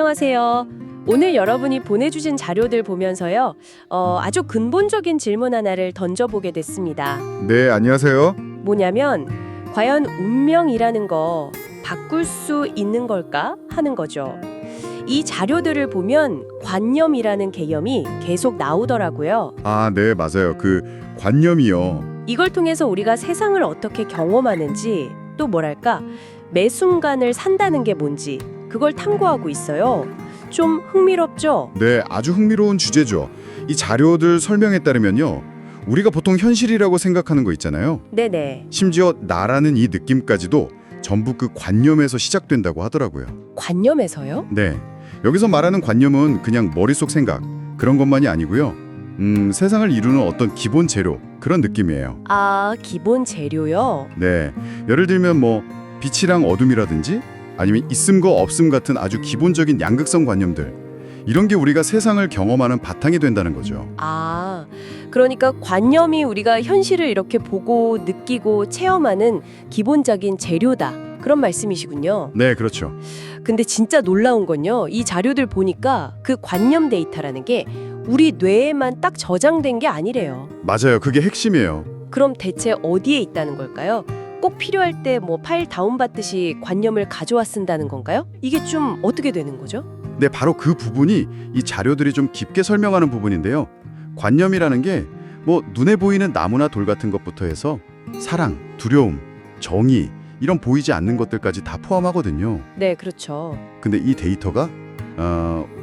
안녕하세요. 오늘 여러분이 보내주신 자료들 보면서요. 아주 근본적인 질문 하나를 던져보게 됐습니다. 네, 안녕하세요. 뭐냐면 과연 운명이라는 거 바꿀 수 있는 걸까 하는 거죠. 이 자료들을 보면 관념이라는 개념이 계속 나오더라고요. 아, 네, 맞아요. 그 관념이요. 이걸 통해서 우리가 세상을 어떻게 경험하는지 또 뭐랄까 매 순간을 산다는 게 뭔지 그걸 탐구하고 있어요. 좀 흥미롭죠? 네, 아주 흥미로운 주제죠. 이 자료들 설명에 따르면요. 우리가 보통 현실이라고 생각하는 거 있잖아요. 네네. 심지어 나라는 이 느낌까지도 전부 그 관념에서 시작된다고 하더라고요. 관념에서요? 네, 여기서 말하는 관념은 그냥 머릿속 생각, 그런 것만이 아니고요. 세상을 이루는 어떤 기본 재료, 그런 느낌이에요. 아, 기본 재료요? 네, 예를 들면 뭐 빛이랑 어둠이라든지 아니면 있음 거 없음 같은 아주 기본적인 양극성 관념들, 이런 게 우리가 세상을 경험하는 바탕이 된다는 거죠. 아, 그러니까 관념이 우리가 현실을 이렇게 보고 느끼고 체험하는 기본적인 재료다. 그런 말씀이시군요. 네, 그렇죠. 근데 진짜 놀라운 건요. 이 자료들 보니까 그 관념 데이터라는 게 우리 뇌에만 딱 저장된 게 아니래요. 맞아요. 그게 핵심이에요. 그럼 대체 어디에 있다는 걸까요? 꼭 필요할 때 뭐 파일 다운받듯이 관념을 가져와 쓴다는 건가요? 이게 좀 어떻게 되는 거죠? 네, 바로 그 부분이 이 자료들이 좀 깊게 설명하는 부분인데요. 관념이라는 게 뭐 눈에 보이는 나무나 돌 같은 것부터 해서 사랑, 두려움, 정의 이런 보이지 않는 것들까지 다 포함하거든요. 네, 그렇죠. 근데 이 데이터가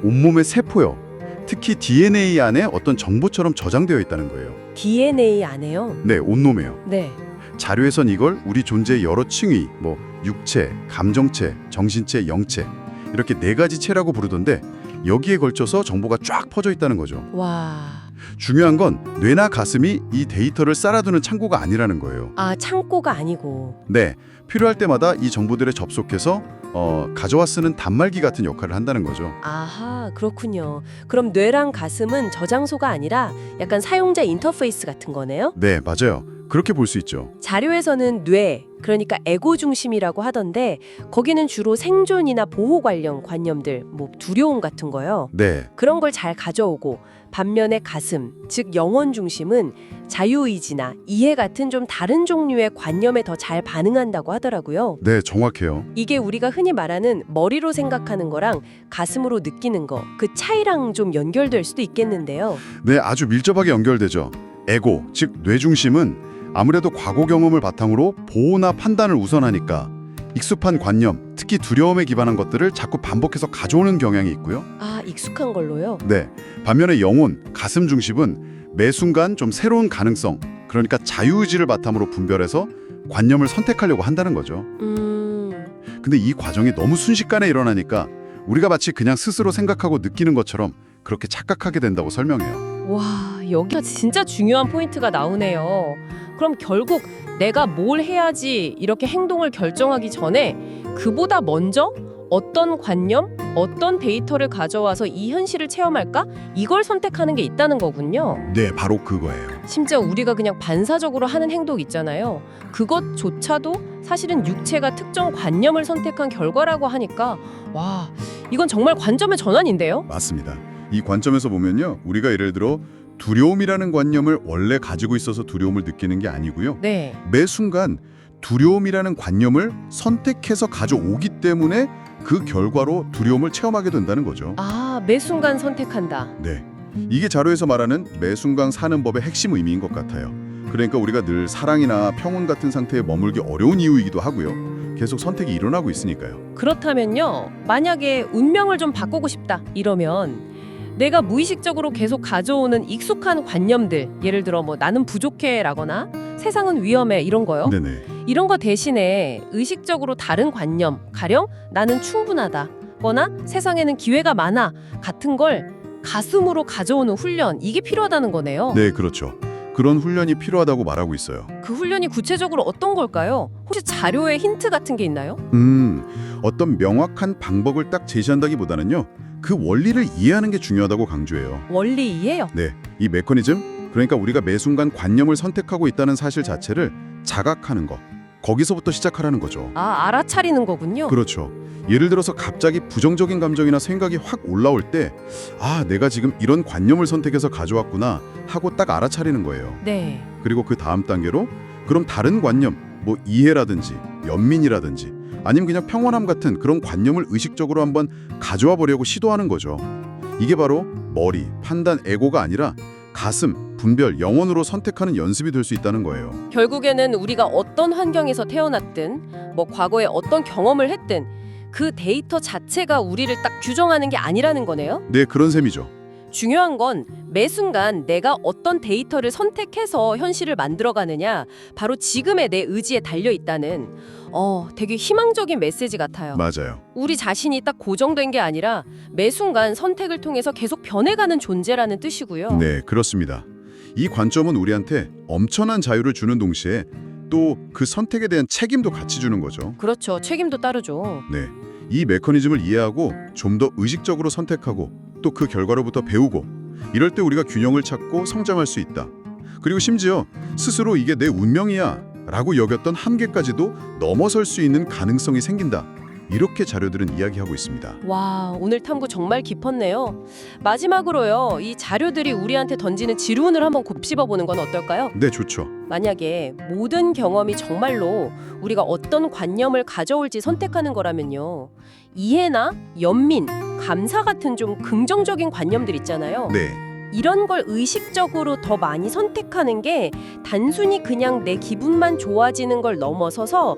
온몸의 세포요. 특히 DNA 안에 어떤 정보처럼 저장되어 있다는 거예요. DNA 안에요? 네, 온몸에요. 네. 자료에선 이걸 우리 존재의 여러 층위, 뭐 육체, 감정체, 정신체, 영체 이렇게 4가지 체라고 부르던데 여기에 걸쳐서 정보가 쫙 퍼져 있다는 거죠. 와. 중요한 건 뇌나 가슴이 이 데이터를 쌓아두는 창고가 아니라는 거예요. 아, 창고가 아니고. 네, 필요할 때마다 이 정보들에 접속해서 가져와 쓰는 단말기 같은 역할을 한다는 거죠. 아하, 그렇군요. 그럼 뇌랑 가슴은 저장소가 아니라 약간 사용자 인터페이스 같은 거네요? 네, 맞아요. 그렇게 볼 수 있죠. 자료에서는 뇌, 그러니까 에고 중심이라고 하던데 거기는 주로 생존이나 보호 관련 관념들, 뭐 두려움 같은 거요. 네, 그런 걸 잘 가져오고 반면에 가슴, 즉 영혼 중심은 자유의지나 이해 같은 좀 다른 종류의 관념에 더 잘 반응한다고 하더라고요. 네, 정확해요. 이게 우리가 흔히 말하는 머리로 생각하는 거랑 가슴으로 느끼는 거, 그 차이랑 좀 연결될 수도 있겠는데요. 네, 아주 밀접하게 연결되죠. 에고, 즉 뇌중심은 아무래도 과거 경험을 바탕으로 보호나 판단을 우선하니까 익숙한 관념, 특히 두려움에 기반한 것들을 자꾸 반복해서 가져오는 경향이 있고요. 아, 익숙한 걸로요? 네, 반면에 영혼, 가슴 중심은 매 순간 좀 새로운 가능성, 그러니까 자유의지를 바탕으로 분별해서 관념을 선택하려고 한다는 거죠. 근데 이 과정이 너무 순식간에 일어나니까 우리가 마치 그냥 스스로 생각하고 느끼는 것처럼 그렇게 착각하게 된다고 설명해요. 와, 여기가 진짜 중요한 포인트가 나오네요. 그럼 결국 내가 뭘 해야지 이렇게 행동을 결정하기 전에 그보다 먼저 어떤 관념, 어떤 데이터를 가져와서 이 현실을 체험할까? 이걸 선택하는 게 있다는 거군요. 네, 바로 그거예요. 심지어 우리가 그냥 반사적으로 하는 행동 있잖아요. 그것조차도 사실은 육체가 특정 관념을 선택한 결과라고 하니까 와, 이건 정말 관점의 전환인데요? 맞습니다. 이 관점에서 보면요, 우리가 예를 들어 두려움이라는 관념을 원래 가지고 있어서 두려움을 느끼는 게 아니고요. 네. 매 순간 두려움이라는 관념을 선택해서 가져오기 때문에 그 결과로 두려움을 체험하게 된다는 거죠. 아, 매 순간 선택한다. 네, 이게 자료에서 말하는 매 순간 사는 법의 핵심 의미인 것 같아요. 그러니까 우리가 늘 사랑이나 평온 같은 상태에 머물기 어려운 이유이기도 하고요. 계속 선택이 일어나고 있으니까요. 그렇다면요, 만약에 운명을 좀 바꾸고 싶다 이러면 내가 무의식적으로 계속 가져오는 익숙한 관념들, 예를 들어 뭐 나는 부족해라거나 세상은 위험해 이런 거요. 네네. 이런 거 대신에 의식적으로 다른 관념, 가령 나는 충분하다거나 세상에는 기회가 많아 같은 걸 가슴으로 가져오는 훈련, 이게 필요하다는 거네요. 네, 그렇죠. 그런 훈련이 필요하다고 말하고 있어요. 그 훈련이 구체적으로 어떤 걸까요? 혹시 자료에 힌트 같은 게 있나요? 어떤 명확한 방법을 딱 제시한다기보다는요, 그 원리를 이해하는 게 중요하다고 강조해요. 원리 이해요? 네, 이 메커니즘, 그러니까 우리가 매 순간 관념을 선택하고 있다는 사실 자체를 자각하는 것, 거기서부터 시작하라는 거죠. 아, 알아차리는 거군요. 그렇죠. 예를 들어서 갑자기 부정적인 감정이나 생각이 확 올라올 때 내가 지금 이런 관념을 선택해서 가져왔구나 하고 딱 알아차리는 거예요. 네. 그리고 그 다음 단계로 그럼 다른 관념, 뭐 이해라든지 연민이라든지 아니면 그냥 평온함 같은 그런 관념을 의식적으로 한번 가져와 보려고 시도하는 거죠. 이게 바로 머리, 판단, 에고가 아니라 가슴, 분별, 영혼으로 선택하는 연습이 될 수 있다는 거예요. 결국에는 우리가 어떤 환경에서 태어났든 뭐 과거에 어떤 경험을 했든 그 데이터 자체가 우리를 딱 규정하는 게 아니라는 거네요. 네, 그런 셈이죠. 중요한 건 매 순간 내가 어떤 데이터를 선택해서 현실을 만들어가느냐, 바로 지금의 내 의지에 달려 있다는 되게 희망적인 메시지 같아요. 맞아요. 우리 자신이 딱 고정된 게 아니라 매 순간 선택을 통해서 계속 변해가는 존재라는 뜻이고요. 네, 그렇습니다. 이 관점은 우리한테 엄청난 자유를 주는 동시에 또 그 선택에 대한 책임도 같이 주는 거죠. 그렇죠. 책임도 따르죠. 네, 이 메커니즘을 이해하고 좀 더 의식적으로 선택하고 또 그 결과로부터 배우고 이럴 때 우리가 균형을 찾고 성장할 수 있다. 그리고 심지어 스스로 이게 내 운명이야 라고 여겼던 한계까지도 넘어설 수 있는 가능성이 생긴다. 이렇게 자료들은 이야기하고 있습니다. 와, 오늘 탐구 정말 깊었네요. 마지막으로요, 이 자료들이 우리한테 던지는 질문을 한번 곱씹어보는 건 어떨까요? 네, 좋죠. 만약에 모든 경험이 정말로 우리가 어떤 관념을 가져올지 선택하는 거라면요, 이해나 연민, 감사 같은 좀 긍정적인 관념들 있잖아요. 네, 이런 걸 의식적으로 더 많이 선택하는 게 단순히 그냥 내 기분만 좋아지는 걸 넘어서서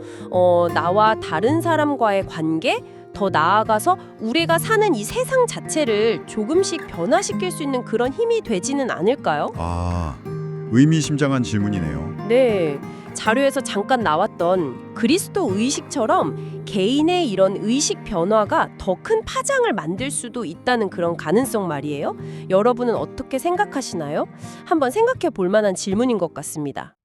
나와 다른 사람과의 관계, 더 나아가서 우리가 사는 이 세상 자체를 조금씩 변화시킬 수 있는 그런 힘이 되지는 않을까요? 의미심장한 질문이네요. 네, 자료에서 잠깐 나왔던 그리스도 의식처럼 개인의 이런 의식 변화가 더 큰 파장을 만들 수도 있다는 그런 가능성 말이에요. 여러분은 어떻게 생각하시나요? 한번 생각해 볼 만한 질문인 것 같습니다.